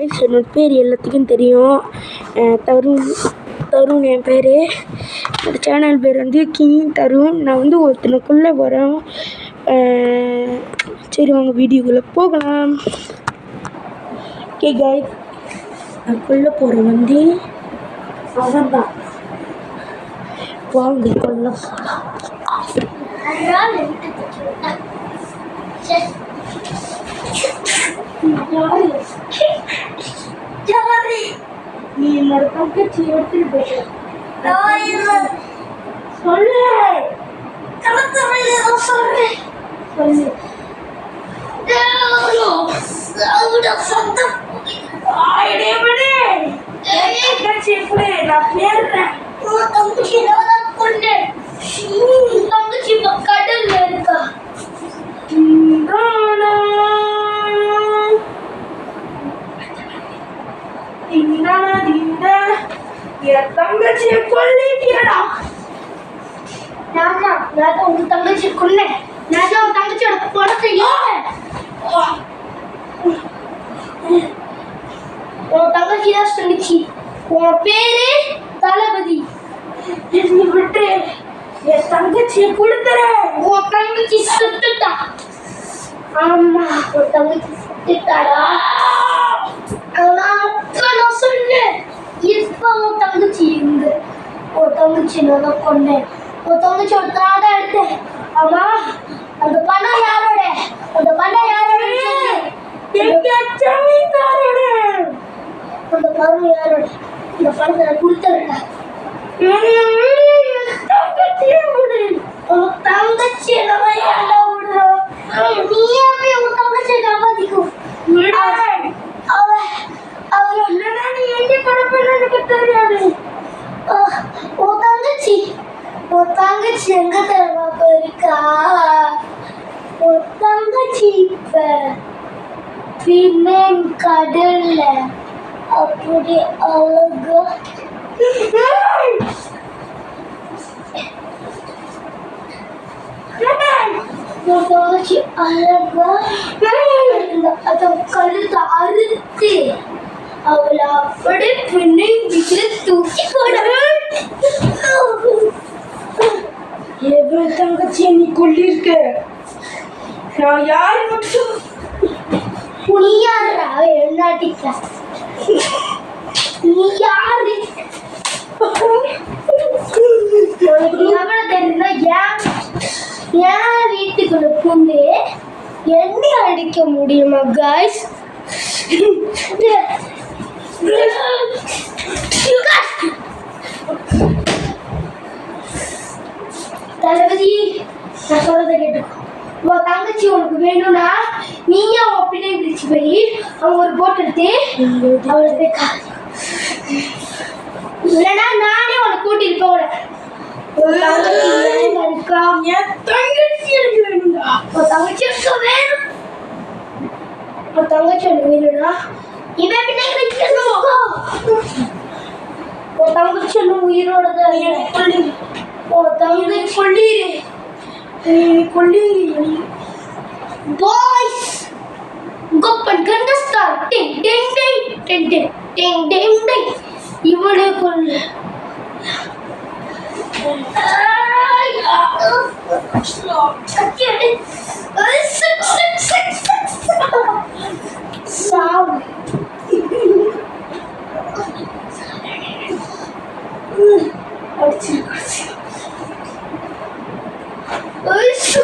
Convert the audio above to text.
என்னோட பேர் எல்லாத்துக்கும் தெரியும். தருண் என் பேர். என்னோட சேனல் பேர் வந்து கிங் தருண். நான் வந்து ஒருத்தனுக்குள்ளே போகிறேன். சரி வாங்க வீடியோக்குள்ளே போகலாம். ஓகே கைஸ், நான் கொல்ல போகிறேன் வந்து அவன் தான். வாங்க கொல்ல போகலாம். நீ என்னோட தங்கச்சி எடுத்துட்டு போயிட்ட. சொல்லு தங்கச்சி கடல்ல இருக்கா. என் தங்கச்சியை கொல்லிட்டியடா. நான் உங்க தங்கச்சி கொன்னேன். நான் உன் தங்கச்சியோட படத்தை உன் தங்கச்சி தான் சொன்னிச்சு. உன் பேரு தளபதி. நீ விட்டு என் தங்கச்சியை கொடுத்துற. உன் தங்கச்சி சுட்டுட்டா. ஆமா, உன் தங்கச்சி சுட்டுட்டாடா. ஆனா அப்ப நான் சொன்னேன், இப்ப உன் தங்கச்சி எங்க? உன் தங்கச்சி நான் தான் கொண்டேன். உன் தங்கச்சியோட தாடா எடுத்தேன். ஆமா, அந்த பணம் யாரோட? அந்த பணம் யாரோட? எங்க ஜமீன்தாரோட. அந்த பணம் யாரோட? இந்த பணத்தை நான் கொடுத்துறேன். உன் தங்கச்சி நம்ம ஏன்டா விடுறோம்? நீ எப்படி உன் தங்கச்சியை காப்பாத்திக்கும்? உன் தங்கச்சி எங்க தெரியுமா போயிருக்கா? உன் தங்கச்சி இப்ப பின்னேன் கடல்ல. அப்படி அழகா உன் தங்கச்சி அழகா அத கழுத்தை அறுத்து அவளை அப்படி பின்னே வீட்டுல தூக்கி போடுவேன். என் தங்கச்சியை நீ கொல்லிருக்க. நான் யாரு மட்டும் நீ யாரா? என்னாட்டிக்க நீ யாரு? எவ்வளவு தெரியுமா? ஏன் வீட்டுக்குள்ள பூந்து என்ன அடிக்க முடியுமா காய்ஸ்? தளபதி, நான் சொல்றத கேட்டுக்கோ. உன் தங்கச்சி உனக்கு வேணும்னா நீயே உன் பிள்ளை பிடிச்சு போய் அவங்க ஒரு போட் எடுத்து அவளை போய் காது. இல்லைன்னா நானே உன்னை கூட்டிட்டு போகிறேன். உன் தங்கச்சி இருக்கா? என் தங்கச்சி எனக்கு வேணும்டா. உன் தங்கச்சி இருக்க வேணும். உன் தங்கச்சி எனக்கு வேணும்னா இவன் பின்னாடி வைக்கணும். உன் தங்கச்சி இன்னும் உயிரோட தான். எனக்கு கொல்லி. உன் தங்கச்சி கொல்லிரு. கொல்லிரு. பாய்ஸ், கோப்பன் கண்டஸ்டார். டிங் டிங் டிங் டிங் டிங் டிங் டிங் டிங். இவனே கொல்லு. சாவு. அடிச்சு